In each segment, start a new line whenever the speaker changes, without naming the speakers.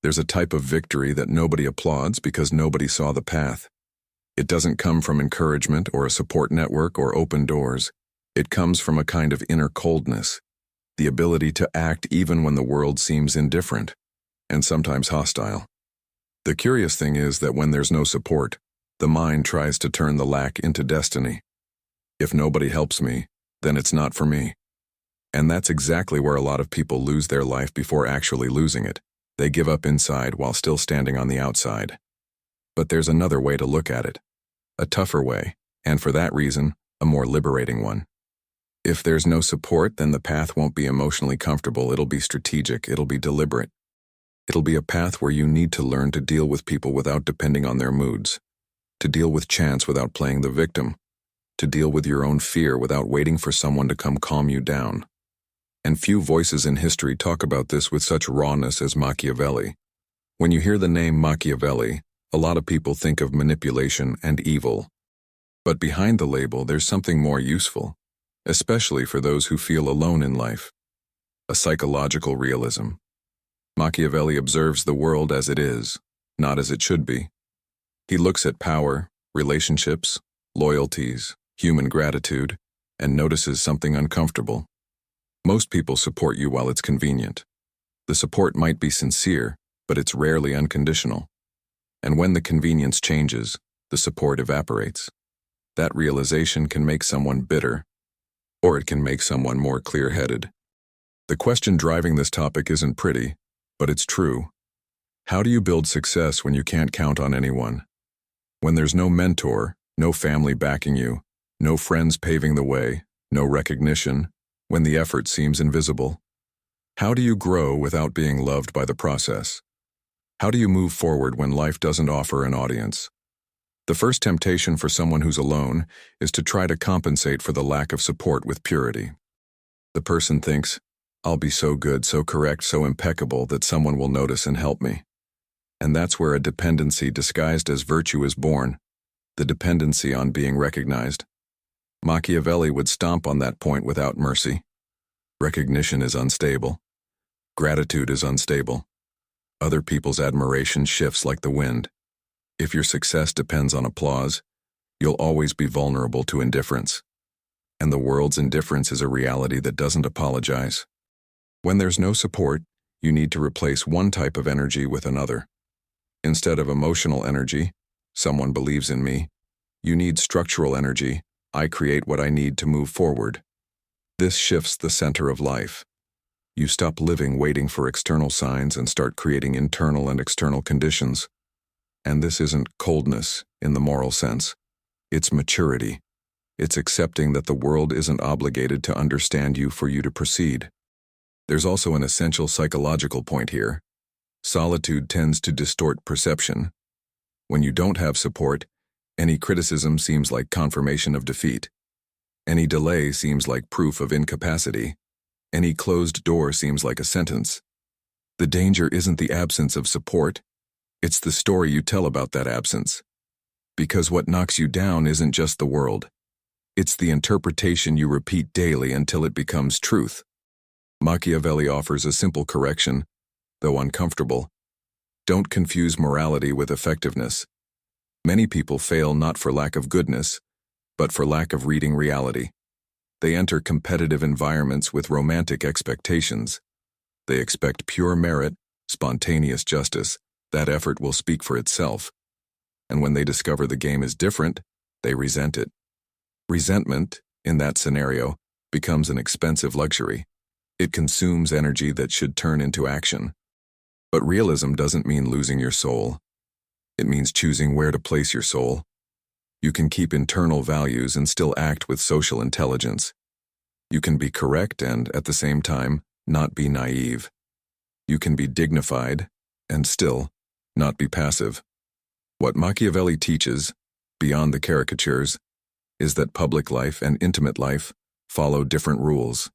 There's a type of victory that nobody applauds because nobody saw the path. It doesn't come from encouragement or a support network or open doors. It comes from a kind of inner coldness, the ability to act even when the world seems indifferent, and sometimes hostile. The curious thing is that when there's no support, the mind tries to turn the lack into destiny. If nobody helps me, then it's not for me. And that's exactly where a lot of people lose their life before actually losing it. They give up inside while still standing on the outside. But there's another way to look at it. A tougher way, and for that reason, a more liberating one. If there's no support, then the path won't be emotionally comfortable, it'll be strategic, it'll be deliberate. It'll be a path where you need to learn to deal with people without depending on their moods, to deal with chance without playing the victim, to deal with your own fear without waiting for someone to come calm you down. And few voices in history talk about this with such rawness as Machiavelli. When you hear the name Machiavelli, a lot of people think of manipulation and evil. But behind the label, there's something more useful, especially for those who feel alone in life. A psychological realism. Machiavelli observes the world as it is, not as it should be. He looks at power, relationships, loyalties, human gratitude, and notices something uncomfortable. Most people support you while it's convenient. The support might be sincere, but it's rarely unconditional. And when the convenience changes, the support evaporates. That realization can make someone bitter, or it can make someone more clear-headed. The question driving this topic isn't pretty, but it's true. How do you build success when you can't count on anyone? When there's no mentor, no family backing you, no friends paving the way, no recognition, when the effort seems invisible? How do you grow without being loved by the process? How do you move forward when life doesn't offer an audience? The first temptation for someone who's alone is to try to compensate for the lack of support with purity. The person thinks, I'll be so good, so correct, so impeccable that someone will notice and help me. And that's where a dependency disguised as virtue is born, the dependency on being recognized. Machiavelli would stomp on that point without mercy. Recognition is unstable. Gratitude is unstable. Other people's admiration shifts like the wind. If your success depends on applause, you'll always be vulnerable to indifference. And the world's indifference is a reality that doesn't apologize. When there's no support, you need to replace one type of energy with another. Instead of emotional energy, someone believes in me, you need structural energy, I create what I need to move forward. This shifts the center of life. You stop living waiting for external signs and start creating internal and external conditions. And this isn't coldness in the moral sense. It's maturity. It's accepting that the world isn't obligated to understand you for you to proceed. There's also an essential psychological point here. Solitude tends to distort perception. When you don't have support, any criticism seems like confirmation of defeat. Any delay seems like proof of incapacity. Any closed door seems like a sentence. The danger isn't the absence of support, it's the story you tell about that absence. Because what knocks you down isn't just the world. It's the interpretation you repeat daily until it becomes truth. Machiavelli offers a simple correction, though uncomfortable. Don't confuse morality with effectiveness. Many people fail not for lack of goodness, but for lack of reading reality. They enter competitive environments with romantic expectations. They expect pure merit, spontaneous justice, that effort will speak for itself. And when they discover the game is different, they resent it. Resentment, in that scenario, becomes an expensive luxury. It consumes energy that should turn into action. But realism doesn't mean losing your soul. It means choosing where to place your soul. You can keep internal values and still act with social intelligence. You can be correct and, at the same time, not be naive. You can be dignified and still not be passive. What Machiavelli teaches, beyond the caricatures, is that public life and intimate life follow different rules.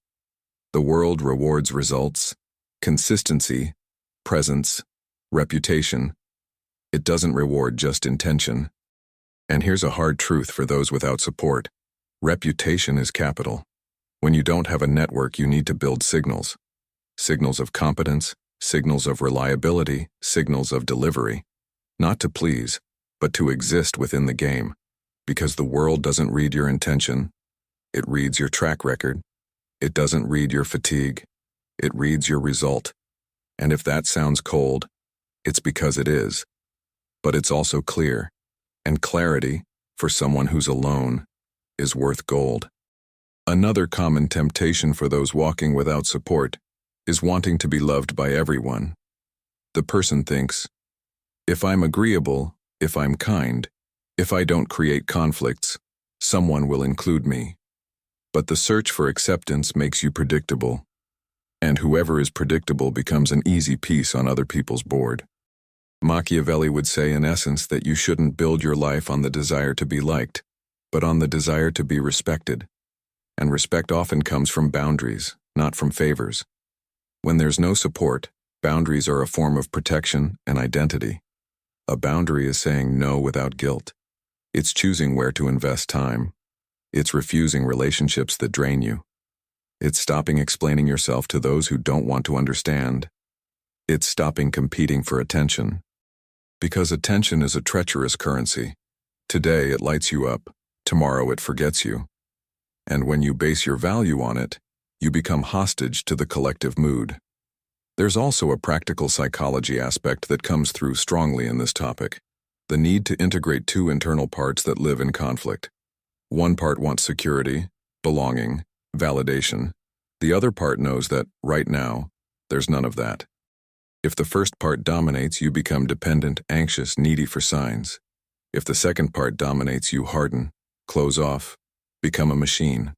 The world rewards results, consistency, presence, reputation. It doesn't reward just intention. And here's a hard truth for those without support. Reputation is capital. When you don't have a network, you need to build signals. Signals of competence, signals of reliability, signals of delivery. Not to please, but to exist within the game. Because the world doesn't read your intention, it reads your track record. It doesn't read your fatigue, it reads your result. And if that sounds cold, it's because it is. But it's also clear, and clarity, for someone who's alone, is worth gold. Another common temptation for those walking without support is wanting to be loved by everyone. The person thinks, if I'm agreeable, if I'm kind, if I don't create conflicts, someone will include me. But the search for acceptance makes you predictable, and whoever is predictable becomes an easy piece on other people's board. Machiavelli would say in essence that you shouldn't build your life on the desire to be liked, but on the desire to be respected. And respect often comes from boundaries, not from favors. When there's no support, boundaries are a form of protection and identity. A boundary is saying no without guilt. It's choosing where to invest time. It's refusing relationships that drain you. It's stopping explaining yourself to those who don't want to understand. It's stopping competing for attention. Because attention is a treacherous currency. Today it lights you up, tomorrow it forgets you. And when you base your value on it, you become hostage to the collective mood. There's also a practical psychology aspect that comes through strongly in this topic. The need to integrate two internal parts that live in conflict. One part wants security, belonging, validation. The other part knows that, right now, there's none of that. If the first part dominates, you become dependent, anxious, needy for signs. If the second part dominates, you harden, close off, become a machine.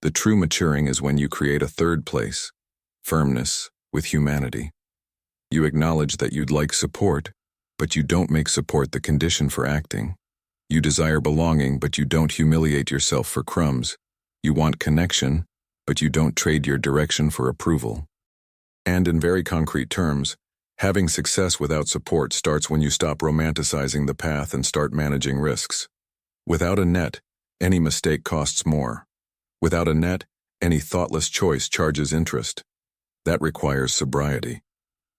The true maturing is when you create a third place, firmness, with humanity. You acknowledge that you'd like support, but you don't make support the condition for acting. You desire belonging, but you don't humiliate yourself for crumbs. You want connection, but you don't trade your direction for approval. And in very concrete terms, having success without support starts when you stop romanticizing the path and start managing risks. Without a net, any mistake costs more. Without a net, any thoughtless choice charges interest. That requires sobriety.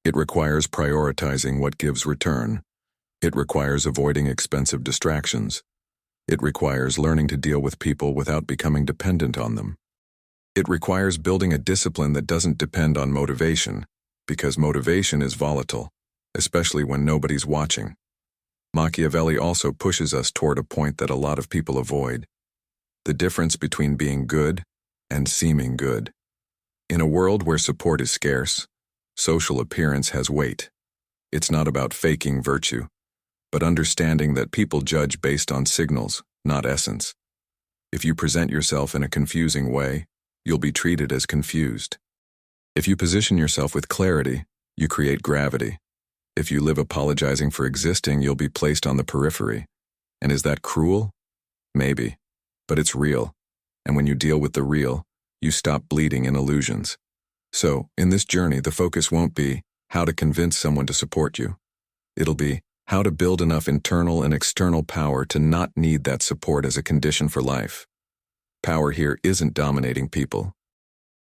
It requires prioritizing what gives return. It requires avoiding expensive distractions. It requires learning to deal with people without becoming dependent on them. It requires building a discipline that doesn't depend on motivation, because motivation is volatile, especially when nobody's watching. Machiavelli also pushes us toward a point that a lot of people avoid: the difference between being good and seeming good. In a world where support is scarce, social appearance has weight. It's not about faking virtue, but understanding that people judge based on signals, not essence. If you present yourself in a confusing way, you'll be treated as confused. If you position yourself with clarity, you create gravity. If you live apologizing for existing, you'll be placed on the periphery. And is that cruel? Maybe. But it's real. And when you deal with the real, you stop bleeding in illusions. So, in this journey, the focus won't be how to convince someone to support you. It'll be how to build enough internal and external power to not need that support as a condition for life. Power here isn't dominating people.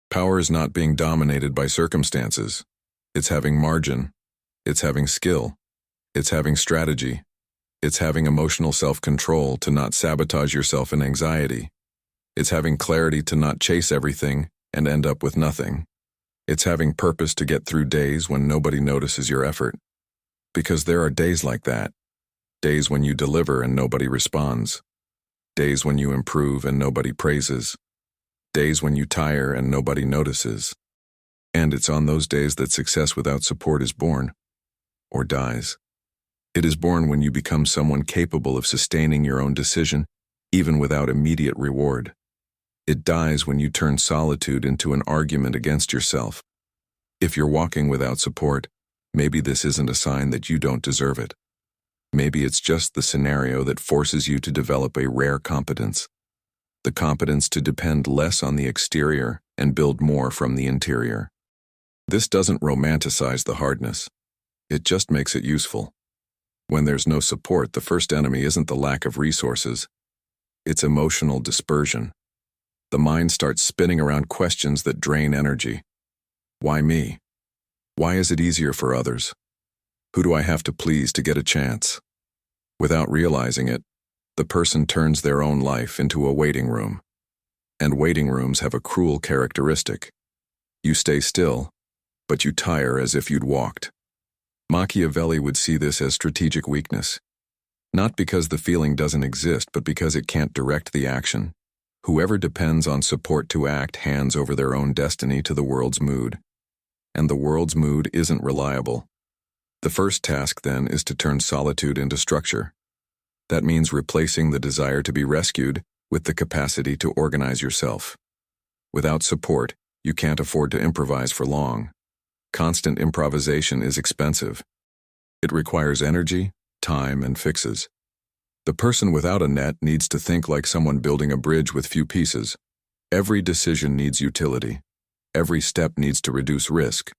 Power is not being dominated by circumstances. It's having margin. It's having skill. It's having strategy. It's having emotional self-control to not sabotage yourself in anxiety. It's having clarity to not chase everything and end up with nothing. It's having purpose to get through days when nobody notices your effort. Because there are days like that. Days when you deliver and nobody responds. Days when you improve and nobody praises. Days when you tire and nobody notices. And it's on those days that success without support is born, or dies. It is born when you become someone capable of sustaining your own decision, even without immediate reward. It dies when you turn solitude into an argument against yourself. If you're walking without support, maybe this isn't a sign that you don't deserve it. Maybe it's just the scenario that forces you to develop a rare competence. The competence to depend less on the exterior and build more from the interior. This doesn't romanticize the hardness. It just makes it useful. When there's no support, the first enemy isn't the lack of resources. It's emotional dispersion. The mind starts spinning around questions that drain energy. Why me? Why is it easier for others? Who do I have to please to get a chance? Without realizing it, the person turns their own life into a waiting room. And waiting rooms have a cruel characteristic. You stay still, but you tire as if you'd walked. Machiavelli would see this as strategic weakness. Not because the feeling doesn't exist, but because it can't direct the action. Whoever depends on support to act hands over their own destiny to the world's mood. And the world's mood isn't reliable. The first task, then, is to turn solitude into structure. That means replacing the desire to be rescued with the capacity to organize yourself. Without support, you can't afford to improvise for long. Constant improvisation is expensive. It requires energy, time, and fixes. The person without a net needs to think like someone building a bridge with few pieces. Every decision needs utility. Every step needs to reduce risk.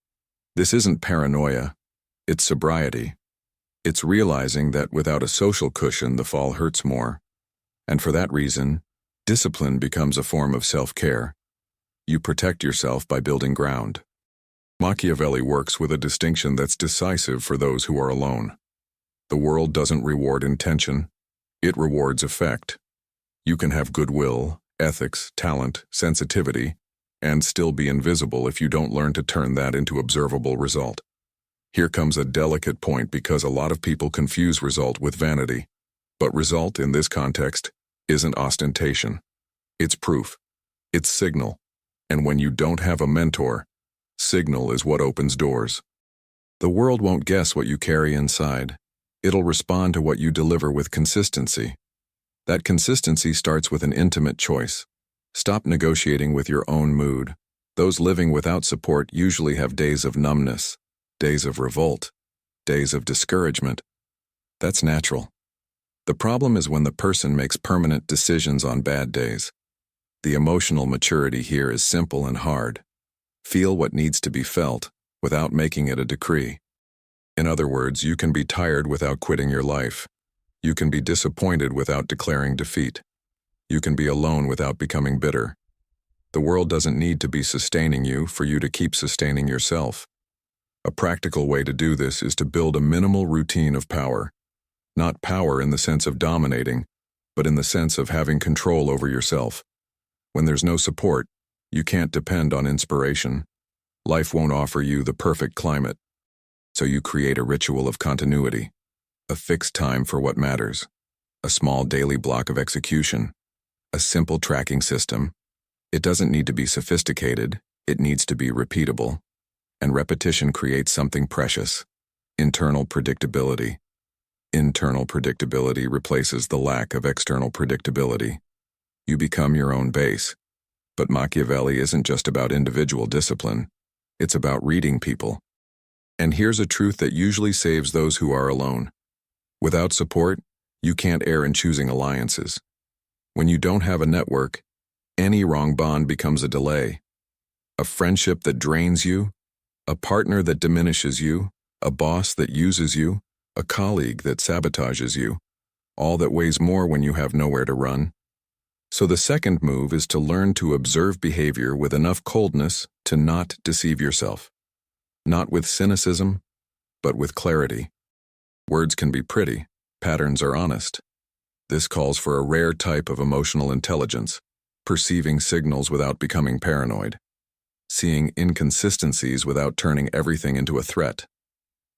This isn't paranoia. It's sobriety. It's realizing that without a social cushion, the fall hurts more. And for that reason, discipline becomes a form of self-care. You protect yourself by building ground. Machiavelli works with a distinction that's decisive for those who are alone. The world doesn't reward intention. It rewards effect. You can have goodwill, ethics, talent, sensitivity, and still be invisible if you don't learn to turn that into observable result. Here comes a delicate point because a lot of people confuse result with vanity. But result in this context isn't ostentation. It's proof. It's signal. And when you don't have a mentor, signal is what opens doors. The world won't guess what you carry inside. It'll respond to what you deliver with consistency. That consistency starts with an intimate choice. Stop negotiating with your own mood. Those living without support usually have days of numbness, days of revolt, days of discouragement. That's natural. The problem is when the person makes permanent decisions on bad days. The emotional maturity here is simple and hard. Feel what needs to be felt without making it a decree. In other words, you can be tired without quitting your life. You can be disappointed without declaring defeat. You can be alone without becoming bitter. The world doesn't need to be sustaining you for you to keep sustaining yourself. A practical way to do this is to build a minimal routine of power. Not power in the sense of dominating, but in the sense of having control over yourself. When there's no support, you can't depend on inspiration. Life won't offer you the perfect climate. So you create a ritual of continuity, a fixed time for what matters, a small daily block of execution, a simple tracking system. It doesn't need to be sophisticated, it needs to be repeatable. And repetition creates something precious, internal predictability. Internal predictability replaces the lack of external predictability. You become your own base. But Machiavelli isn't just about individual discipline. It's about reading people. And here's a truth that usually saves those who are alone. Without support, you can't err in choosing alliances. When you don't have a network, any wrong bond becomes a delay. A friendship that drains you, a partner that diminishes you, a boss that uses you, a colleague that sabotages you, all that weighs more when you have nowhere to run. So the second move is to learn to observe behavior with enough coldness to not deceive yourself. Not with cynicism, but with clarity. Words can be pretty, patterns are honest. This calls for a rare type of emotional intelligence, perceiving signals without becoming paranoid, seeing inconsistencies without turning everything into a threat,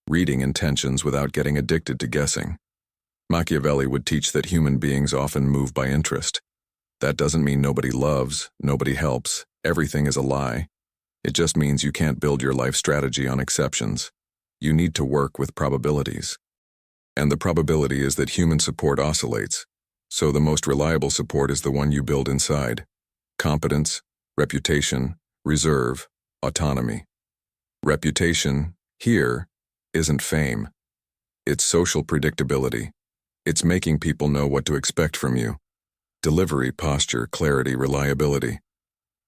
reading intentions without getting addicted to guessing. Machiavelli would teach that human beings often move by interest. That doesn't mean nobody loves, nobody helps, everything is a lie. It just means you can't build your life strategy on exceptions. You need to work with probabilities. And the probability is that human support oscillates, so the most reliable support is the one you build inside. Competence, reputation, reserve, autonomy. Reputation, here, isn't fame. It's social predictability. It's making people know what to expect from you. Delivery, posture, clarity, reliability.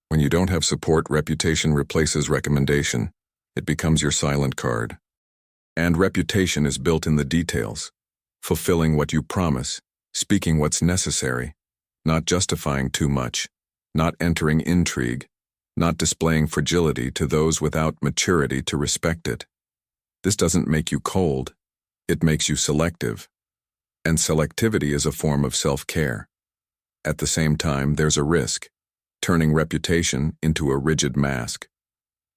When you don't have support, reputation replaces recommendation. It becomes your silent card. And reputation is built in the details. Fulfilling what you promise, speaking what's necessary, not justifying too much, not entering intrigue, not displaying fragility to those without maturity to respect it. This doesn't make you cold, it makes you selective. And selectivity is a form of self-care. At the same time, there's a risk, turning reputation into a rigid mask.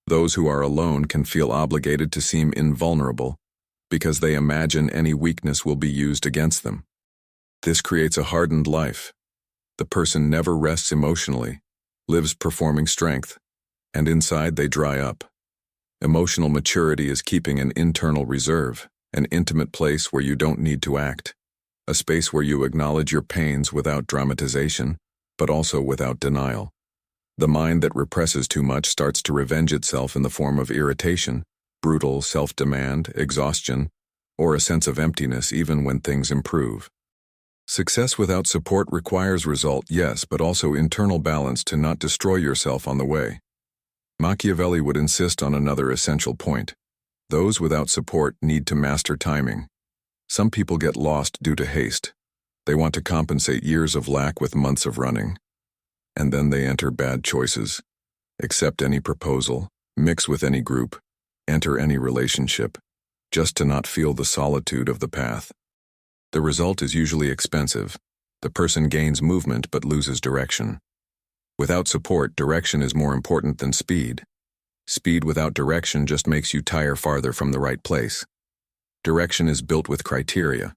Those who are alone can feel obligated to seem invulnerable because they imagine any weakness will be used against them. This creates a hardened life. The person never rests emotionally, lives performing strength, and inside they dry up. Emotional maturity is keeping an internal reserve, an intimate place where you don't need to act, a space where you acknowledge your pains without dramatization, but also without denial. The mind that represses too much starts to revenge itself in the form of irritation, brutal self-demand, exhaustion, or a sense of emptiness even when things improve. Success without support requires result, yes, but also internal balance to not destroy yourself on the way. Machiavelli would insist on another essential point. Those without support need to master timing. Some people get lost due to haste. They want to compensate years of lack with months of running. And then they enter bad choices, accept any proposal, mix with any group, enter any relationship, just to not feel the solitude of the path. The result is usually expensive. The person gains movement but loses direction. Without support, direction is more important than speed. Speed without direction just makes you tire farther from the right place. Direction is built with criteria,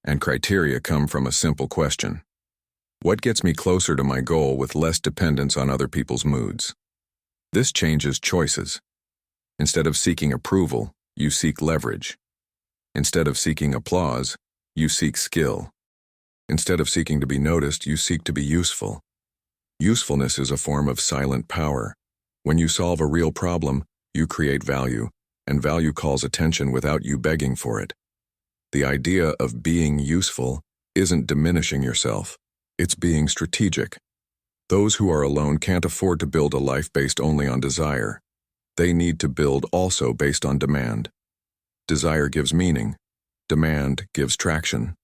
and criteria come from a simple question. What gets me closer to my goal with less dependence on other people's moods? This changes choices. Instead of seeking approval, you seek leverage. Instead of seeking applause, you seek skill. Instead of seeking to be noticed, you seek to be useful. Usefulness is a form of silent power. When you solve a real problem, you create value, and value calls attention without you begging for it. The idea of being useful isn't diminishing yourself. It's being strategic. Those who are alone can't afford to build a life based only on desire. They need to build also based on demand. Desire gives meaning. Demand gives traction.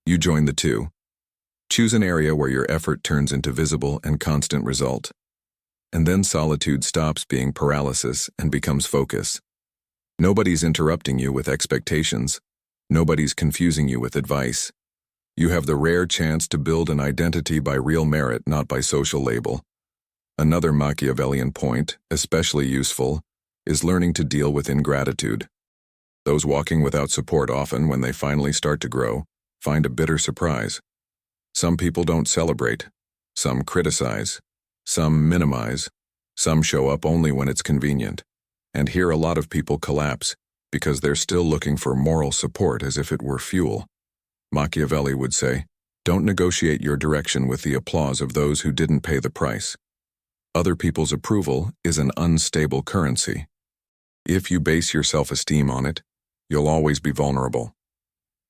You join the two. Choose an area where your effort turns into visible and constant result. And then solitude stops being paralysis and becomes focus. Nobody's interrupting you with expectations. Nobody's confusing you with advice. You have the rare chance to build an identity by real merit, not by social label. Another Machiavellian point, especially useful, is learning to deal with ingratitude. Those walking without support often, when they finally start to grow, find a bitter surprise. Some people don't celebrate. Some criticize. Some minimize. Some show up only when it's convenient. And here a lot of people collapse because they're still looking for moral support as if it were fuel. Machiavelli would say, don't negotiate your direction with the applause of those who didn't pay the price. Other people's approval is an unstable currency. If you base your self-esteem on it, you'll always be vulnerable.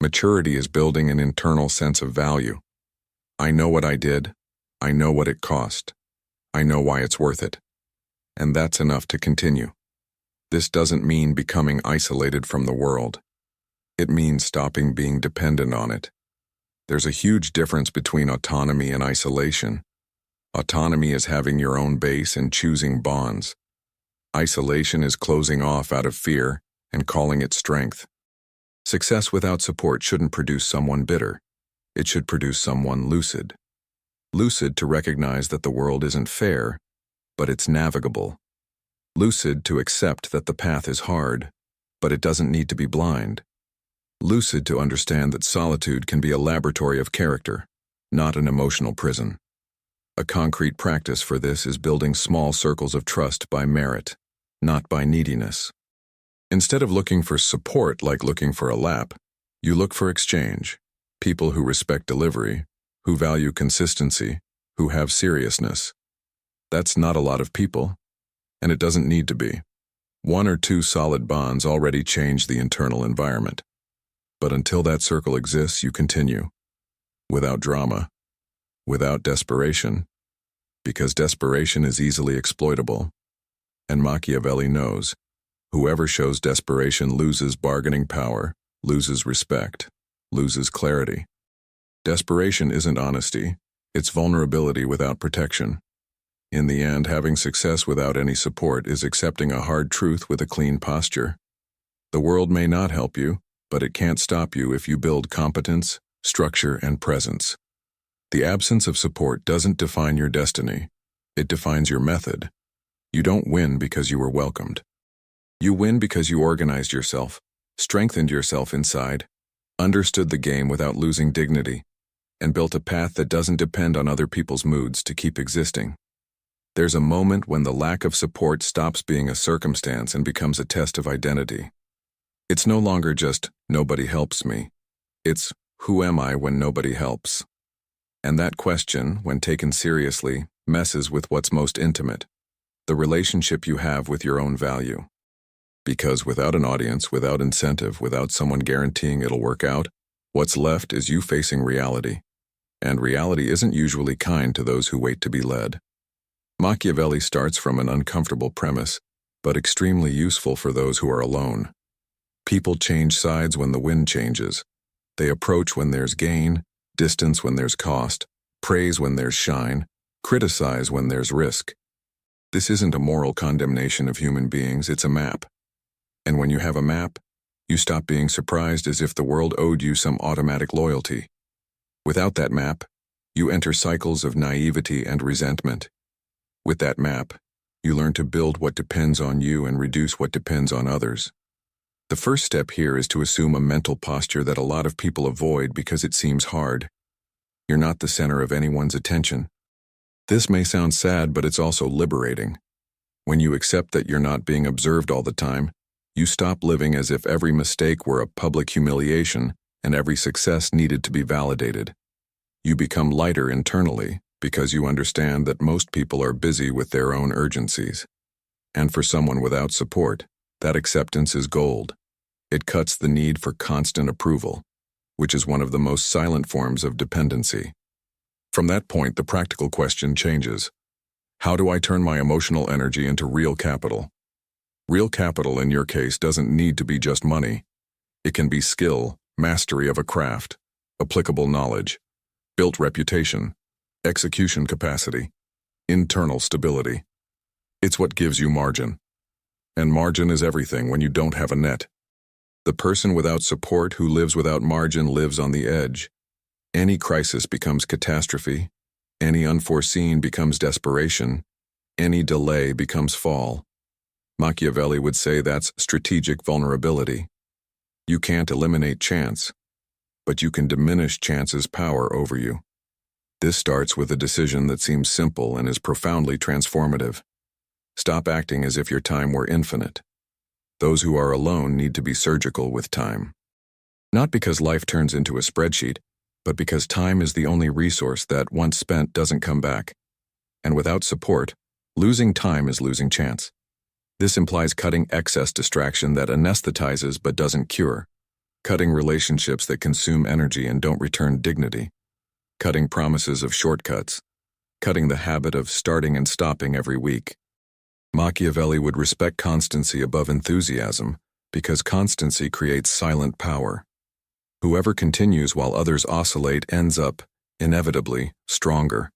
Maturity is building an internal sense of value. I know what I did. I know what it cost. I know why it's worth it. And that's enough to continue. This doesn't mean becoming isolated from the world. It means stopping being dependent on it. There's a huge difference between autonomy and isolation. Autonomy is having your own base and choosing bonds. Isolation is closing off out of fear and calling it strength. Success without support shouldn't produce someone bitter. It should produce someone lucid. Lucid to recognize that the world isn't fair, but it's navigable. Lucid to accept that the path is hard, but it doesn't need to be blind. Lucid to understand that solitude can be a laboratory of character, not an emotional prison. A concrete practice for this is building small circles of trust by merit, not by neediness. Instead of looking for support like looking for a lap, you look for exchange. People who respect delivery, who value consistency, who have seriousness. That's not a lot of people, and it doesn't need to be. One or two solid bonds already change the internal environment. But until that circle exists, you continue. Without drama. Without desperation. Because desperation is easily exploitable. And Machiavelli knows, whoever shows desperation loses bargaining power, loses respect, loses clarity. Desperation isn't honesty, it's vulnerability without protection. In the end, having success without any support is accepting a hard truth with a clean posture. The world may not help you, but it can't stop you if you build competence, structure, and presence. The absence of support doesn't define your destiny. It defines your method. You don't win because you were welcomed. You win because you organized yourself, strengthened yourself inside, understood the game without losing dignity, and built a path that doesn't depend on other people's moods to keep existing. There's a moment when the lack of support stops being a circumstance and becomes a test of identity. It's no longer just, nobody helps me. It's, who am I when nobody helps? And that question, when taken seriously, messes with what's most intimate, the relationship you have with your own value. Because without an audience, without incentive, without someone guaranteeing it'll work out, what's left is you facing reality. And reality isn't usually kind to those who wait to be led. Machiavelli starts from an uncomfortable premise, but extremely useful for those who are alone. People change sides when the wind changes. They approach when there's gain, distance when there's cost, praise when there's shine, criticize when there's risk. This isn't a moral condemnation of human beings, it's a map. And when you have a map, you stop being surprised as if the world owed you some automatic loyalty. Without that map, you enter cycles of naivety and resentment. With that map, you learn to build what depends on you and reduce what depends on others. The first step here is to assume a mental posture that a lot of people avoid because it seems hard. You're not the center of anyone's attention. This may sound sad, but it's also liberating. When you accept that you're not being observed all the time, you stop living as if every mistake were a public humiliation and every success needed to be validated. You become lighter internally because you understand that most people are busy with their own urgencies. And for someone without support, that acceptance is gold. It cuts the need for constant approval, which is one of the most silent forms of dependency. From that point, the practical question changes. How do I turn my emotional energy into real capital? Real capital in your case doesn't need to be just money. It can be skill, mastery of a craft, applicable knowledge, built reputation, execution capacity, internal stability. It's what gives you margin. And margin is everything when you don't have a net. The person without support who lives without margin lives on the edge. Any crisis becomes catastrophe. Any unforeseen becomes desperation. Any delay becomes fall. Machiavelli would say that's strategic vulnerability. You can't eliminate chance, but you can diminish chance's power over you. This starts with a decision that seems simple and is profoundly transformative. Stop acting as if your time were infinite. Those who are alone need to be surgical with time. Not because life turns into a spreadsheet, but because time is the only resource that, once spent, doesn't come back. And without support, losing time is losing chance. This implies cutting excess distraction that anesthetizes but doesn't cure, cutting relationships that consume energy and don't return dignity, cutting promises of shortcuts, cutting the habit of starting and stopping every week. Machiavelli would respect constancy above enthusiasm because constancy creates silent power. Whoever continues while others oscillate ends up, inevitably, stronger.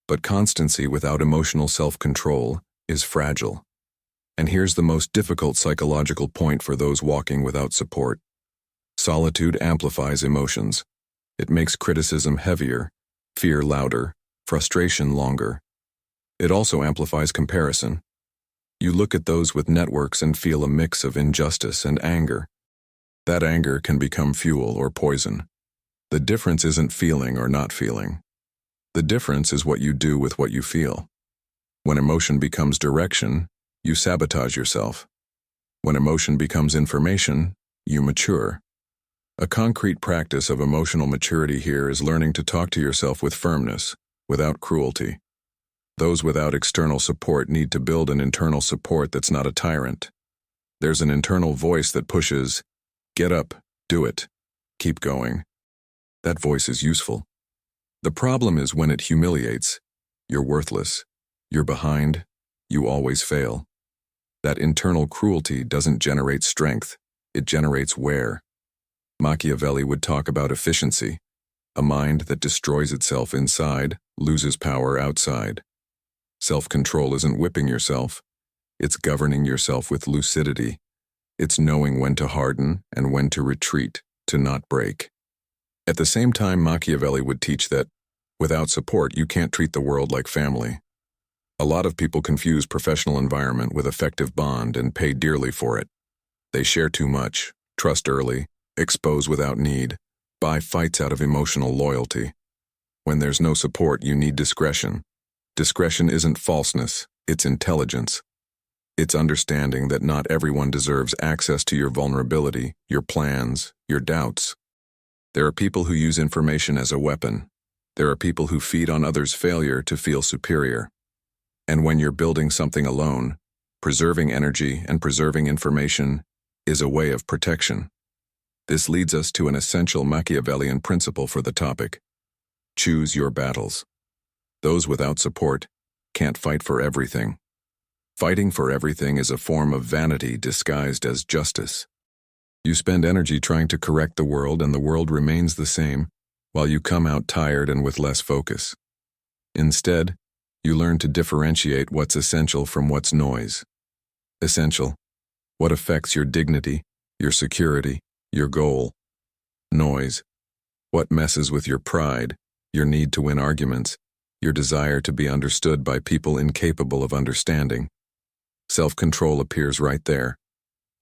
But constancy without emotional self-control is fragile. And here's the most difficult psychological point for those walking without support. Solitude amplifies emotions. It makes criticism heavier, fear louder, frustration longer. It also amplifies comparison. You look at those with networks and feel a mix of injustice and anger. That anger can become fuel or poison. The difference isn't feeling or not feeling. The difference is what you do with what you feel. When emotion becomes direction, you sabotage yourself. When emotion becomes information, you mature. A concrete practice of emotional maturity here is learning to talk to yourself with firmness, without cruelty. Those without external support need to build an internal support that's not a tyrant. There's an internal voice that pushes, get up, do it, keep going. That voice is useful. The problem is when it humiliates. You're worthless. You're behind. You always fail. That internal cruelty doesn't generate strength. It generates wear. Machiavelli would talk about efficiency. A mind that destroys itself inside loses power outside. Self-control isn't whipping yourself. It's governing yourself with lucidity. It's knowing when to harden and when to retreat, to not break. At the same time, Machiavelli would teach that, without support, you can't treat the world like family. A lot of people confuse professional environment with effective bond and pay dearly for it. They share too much, trust early, expose without need, buy fights out of emotional loyalty. When there's no support, you need discretion. Discretion isn't falseness, it's intelligence. It's understanding that not everyone deserves access to your vulnerability, your plans, your doubts. There are people who use information as a weapon. There are people who feed on others' failure to feel superior. And when you're building something alone, preserving energy and preserving information is a way of protection. This leads us to an essential Machiavellian principle for the topic. Choose your battles. Those without support can't fight for everything. Fighting for everything is a form of vanity disguised as justice. You spend energy trying to correct the world, and the world remains the same, while you come out tired and with less focus. Instead, you learn to differentiate what's essential from what's noise. Essential: what affects your dignity, your security, your goal. Noise: what messes with your pride, your need to win arguments, your desire to be understood by people incapable of understanding. Self-control appears right there,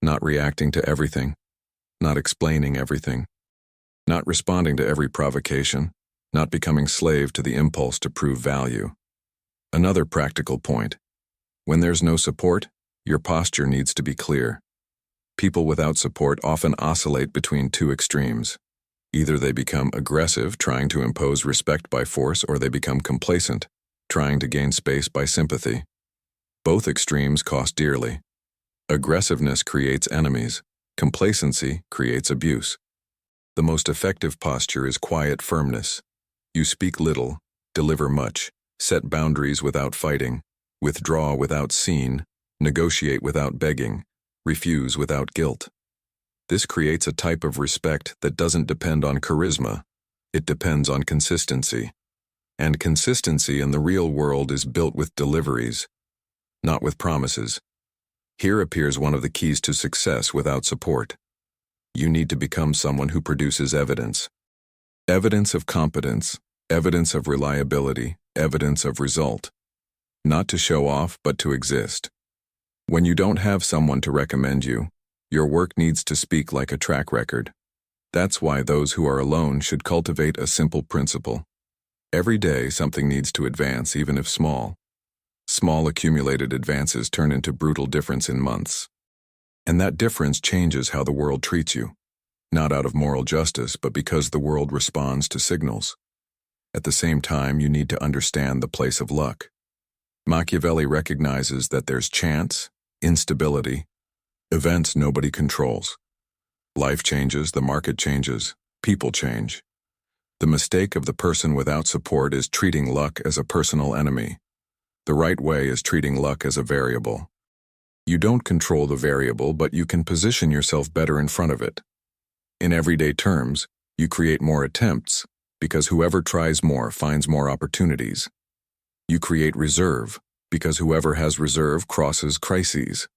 not reacting to everything, not explaining everything, not responding to every provocation, not becoming slave to the impulse to prove value. Another practical point: when there's no support, your posture needs to be clear. People without support often oscillate between two extremes. Either they become aggressive, trying to impose respect by force, or they become complacent, trying to gain space by sympathy. Both extremes cost dearly. Aggressiveness creates enemies. Complacency creates abuse. The most effective posture is quiet firmness. You speak little, deliver much, set boundaries without fighting, withdraw without scene, negotiate without begging, refuse without guilt. This creates a type of respect that doesn't depend on charisma. It depends on consistency. And consistency in the real world is built with deliveries, not with promises. Here appears one of the keys to success without support. You need to become someone who produces evidence. Evidence of competence, evidence of reliability, evidence of result. Not to show off, but to exist. When you don't have someone to recommend you, your work needs to speak like a track record. That's why those who are alone should cultivate a simple principle. Every day something needs to advance, even if small. Small accumulated advances turn into brutal difference in months. And that difference changes how the world treats you. Not out of moral justice, but because the world responds to signals. At the same time, you need to understand the place of luck. Machiavelli recognizes that there's chance, instability, events nobody controls. Life changes, the market changes, people change. The mistake of the person without support is treating luck as a personal enemy. The right way is treating luck as a variable. You don't control the variable, but you can position yourself better in front of it. In everyday terms, you create more attempts, because whoever tries more finds more opportunities. You create reserve, because whoever has reserve crosses crises.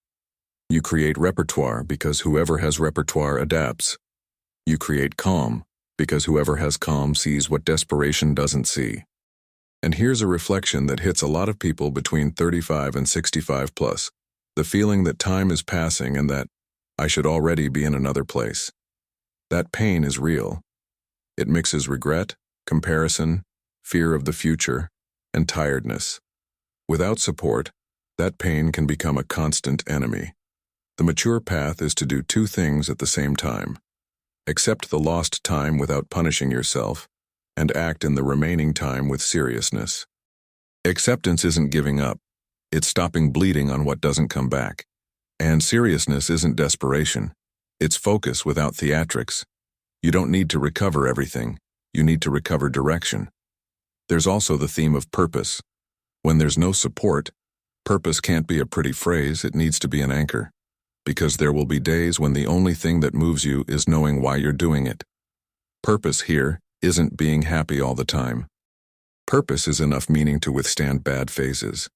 You create repertoire, because whoever has repertoire adapts. You create calm, because whoever has calm sees what desperation doesn't see. And here's a reflection that hits a lot of people between 35 and 65 plus. The feeling that time is passing and that I should already be in another place. That pain is real. It mixes regret, comparison, fear of the future, and tiredness. Without support, that pain can become a constant enemy. The mature path is to do two things at the same time. Accept the lost time without punishing yourself, and act in the remaining time with seriousness. Acceptance isn't giving up. It's stopping bleeding on what doesn't come back. And seriousness isn't desperation. It's focus without theatrics. You don't need to recover everything. You need to recover direction. There's also the theme of purpose. When there's no support, purpose can't be a pretty phrase, it needs to be an anchor. Because there will be days when the only thing that moves you is knowing why you're doing it. Purpose here isn't being happy all the time. Purpose is enough meaning to withstand bad phases.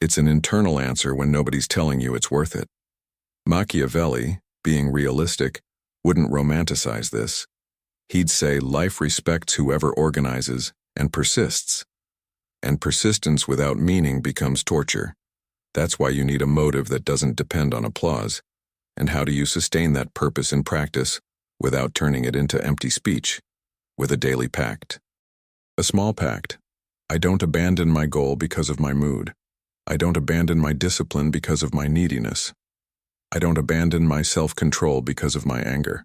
It's an internal answer when nobody's telling you it's worth it. Machiavelli, being realistic, wouldn't romanticize this. He'd say life respects whoever organizes and persists. And persistence without meaning becomes torture. That's why you need a motive that doesn't depend on applause. And how do you sustain that purpose in practice without turning it into empty speech? With a daily pact. A small pact. I don't abandon my goal because of my mood. I don't abandon my discipline because of my neediness. I don't abandon my self-control because of my anger.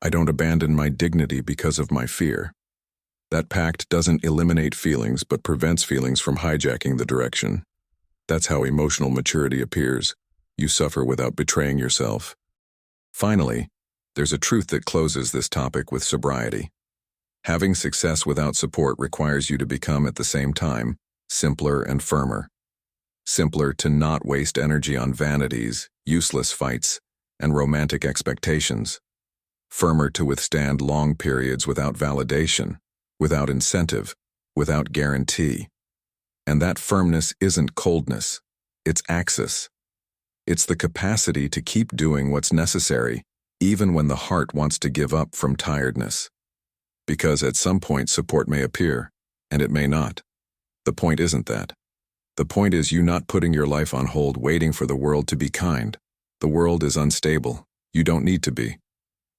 I don't abandon my dignity because of my fear. That pact doesn't eliminate feelings but prevents feelings from hijacking the direction. That's how emotional maturity appears. You suffer without betraying yourself. Finally, there's a truth that closes this topic with sobriety. Having success without support requires you to become at the same time simpler and firmer. Simpler to not waste energy on vanities, useless fights, and romantic expectations. Firmer to withstand long periods without validation, without incentive, without guarantee. And that firmness isn't coldness, it's access. It's the capacity to keep doing what's necessary, even when the heart wants to give up from tiredness. Because at some point support may appear, and it may not. The point isn't that. The point is you not putting your life on hold waiting for the world to be kind. The world is unstable. You don't need to be.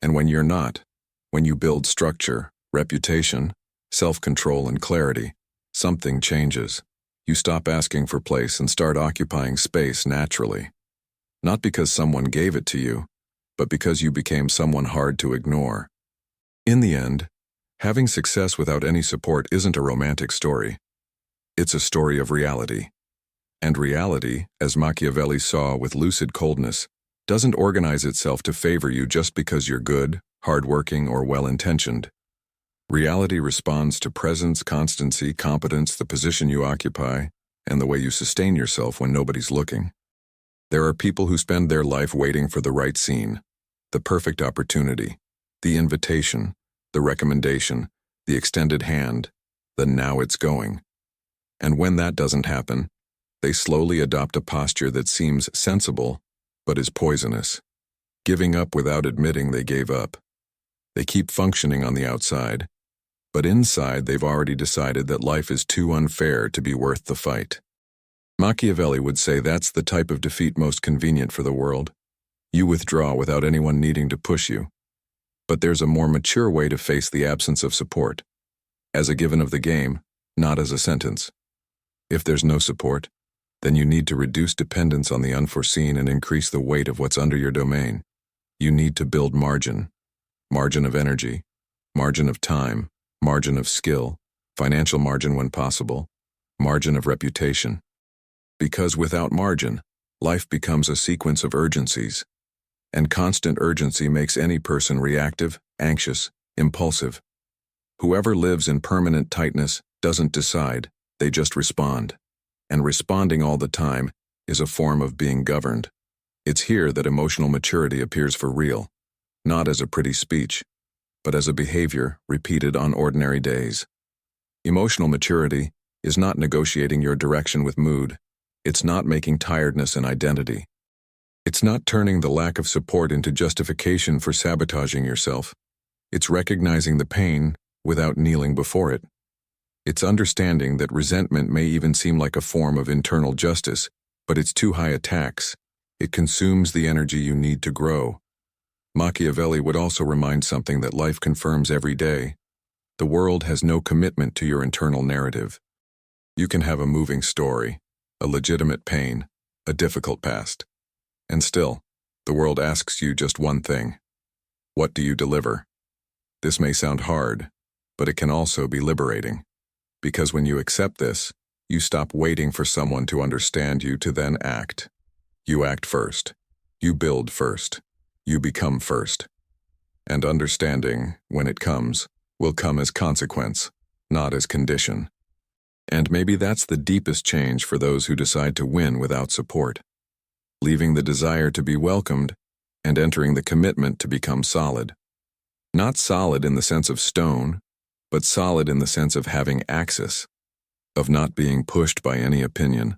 And when you're not, when you build structure, reputation, self-control, and clarity, something changes. You stop asking for place and start occupying space naturally. Not because someone gave it to you, but because you became someone hard to ignore. In the end, having success without any support isn't a romantic story. It's a story of reality. And reality, as Machiavelli saw with lucid coldness, doesn't organize itself to favor you just because you're good, hardworking, or well-intentioned. Reality responds to presence, constancy, competence, the position you occupy, and the way you sustain yourself when nobody's looking. There are people who spend their life waiting for the right scene, the perfect opportunity, the invitation, the recommendation, the extended hand, the now it's going. And when that doesn't happen, they slowly adopt a posture that seems sensible, but is poisonous, giving up without admitting they gave up. They keep functioning on the outside, but inside they've already decided that life is too unfair to be worth the fight. Machiavelli would say that's the type of defeat most convenient for the world. You withdraw without anyone needing to push you. But there's a more mature way to face the absence of support. As a given of the game, not as a sentence. If there's no support, then you need to reduce dependence on the unforeseen and increase the weight of what's under your domain. You need to build margin. Margin of energy, margin of time, margin of skill, financial margin when possible, margin of reputation. Because without margin, life becomes a sequence of urgencies. And constant urgency makes any person reactive, anxious, impulsive. Whoever lives in permanent tightness doesn't decide, they just respond. And responding all the time is a form of being governed. It's here that emotional maturity appears for real, not as a pretty speech, but as a behavior repeated on ordinary days. Emotional maturity is not negotiating your direction with mood. It's not making tiredness an identity. It's not turning the lack of support into justification for sabotaging yourself. It's recognizing the pain without kneeling before it. It's understanding that resentment may even seem like a form of internal justice, but it's too high a tax. It consumes the energy you need to grow. Machiavelli would also remind something that life confirms every day. The world has no commitment to your internal narrative. You can have a moving story, a legitimate pain, a difficult past. And still, the world asks you just one thing. What do you deliver? This may sound hard, but it can also be liberating. Because when you accept this, you stop waiting for someone to understand you to then act. You act first. You build first. You become first. And understanding, when it comes, will come as consequence, not as condition. And maybe that's the deepest change for those who decide to win without support. Leaving the desire to be welcomed and entering the commitment to become solid. Not solid in the sense of stone, but solid in the sense of having access, of not being pushed by any opinion,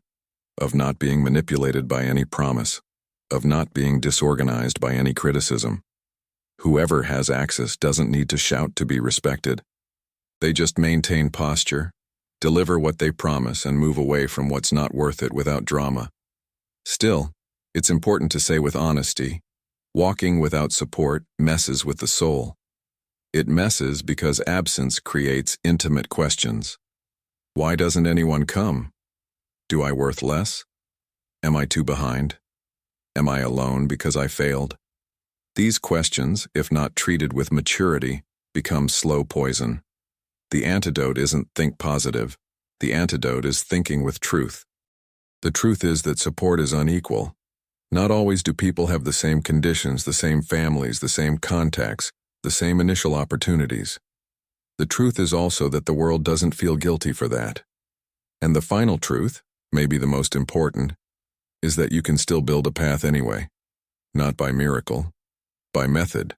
of not being manipulated by any promise, of not being disorganized by any criticism. Whoever has access doesn't need to shout to be respected. They just maintain posture, deliver what they promise, and move away from what's not worth it without drama. Still, it's important to say with honesty, walking without support messes with the soul. It messes because absence creates intimate questions. Why doesn't anyone come? Do I worth less? Am I too behind? Am I alone because I failed? These questions, if not treated with maturity, become slow poison. The antidote isn't think positive. The antidote is thinking with truth. The truth is that support is unequal. Not always do people have the same conditions, the same families, the same contacts, the same initial opportunities. The truth is also that the world doesn't feel guilty for that. And the final truth, maybe the most important, is that you can still build a path anyway. Not by miracle, by method.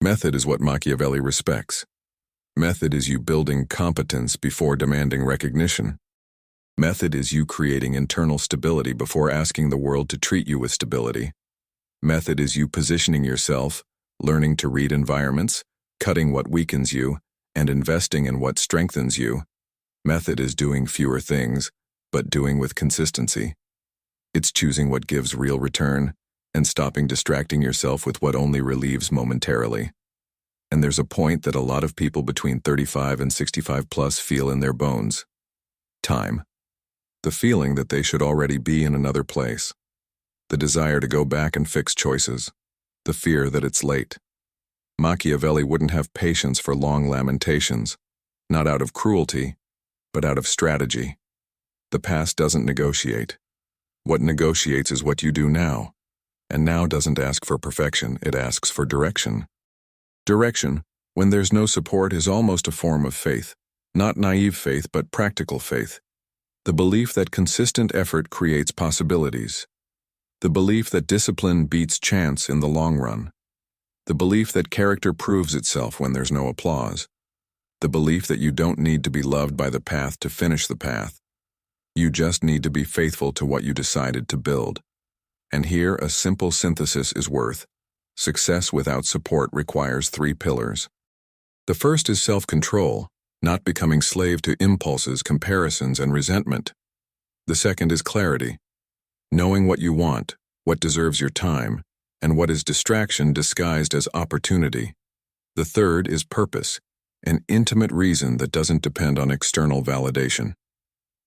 Method is what Machiavelli respects. Method is you building competence before demanding recognition. Method is you creating internal stability before asking the world to treat you with stability. Method is you positioning yourself, learning to read environments, cutting what weakens you, and investing in what strengthens you. Method is doing fewer things, but doing with consistency. It's choosing what gives real return and stopping distracting yourself with what only relieves momentarily. And there's a point that a lot of people between 35 and 65 plus feel in their bones. Time. The feeling that they should already be in another place. The desire to go back and fix choices. The fear that it's late. Machiavelli wouldn't have patience for long lamentations, not out of cruelty, but out of strategy. The past doesn't negotiate. What negotiates is what you do now, and now doesn't ask for perfection, it asks for direction. Direction, when there's no support, is almost a form of faith, not naive faith, but practical faith. The belief that consistent effort creates possibilities. The belief that discipline beats chance in the long run. The belief that character proves itself when there's no applause. The belief that you don't need to be loved by the path to finish the path. You just need to be faithful to what you decided to build. And here a simple synthesis is worth. Success without support requires 3 pillars. The first is self-control, not becoming slave to impulses, comparisons, and resentment. The second is clarity, knowing what you want, what deserves your time, and what is distraction disguised as opportunity. The third is purpose, an intimate reason that doesn't depend on external validation.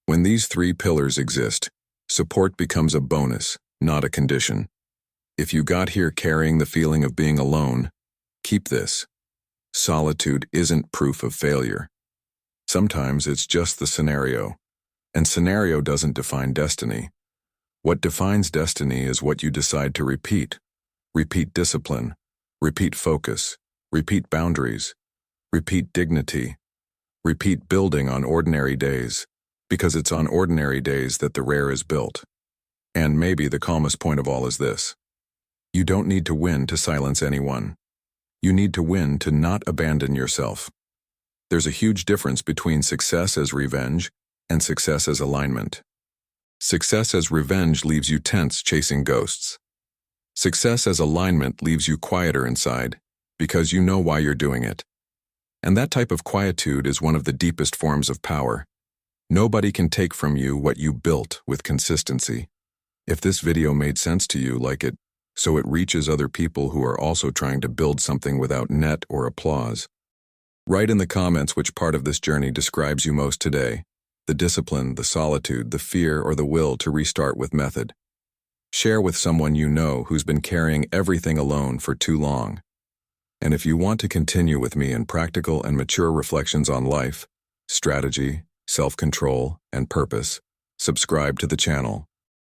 When these 3 pillars exist, support becomes a bonus, not a condition. If you got here carrying the feeling of being alone, keep this. Solitude isn't proof of failure. Sometimes it's just the scenario, and scenario doesn't define destiny. What defines destiny is what you decide to repeat. Repeat discipline, repeat focus, repeat boundaries, repeat dignity, repeat building on ordinary days, because it's on ordinary days that the rare is built. And maybe the calmest point of all is this. You don't need to win to silence anyone. You need to win to not abandon yourself. There's a huge difference between success as revenge and success as alignment. Success as revenge leaves you tense chasing ghosts. Success as alignment leaves you quieter inside because you know why you're doing it. And that type of quietude is one of the deepest forms of power. Nobody can take from you what you built with consistency. If this video made sense to you, like it, so it reaches other people who are also trying to build something without net or applause. Write in the comments which part of this journey describes you most today. The discipline, the solitude, the fear, or the will to restart with method. Share with someone you know who's been carrying everything alone for too long. And if you want to continue with me in practical and mature reflections on life, strategy, self-control, and purpose, subscribe to the channel.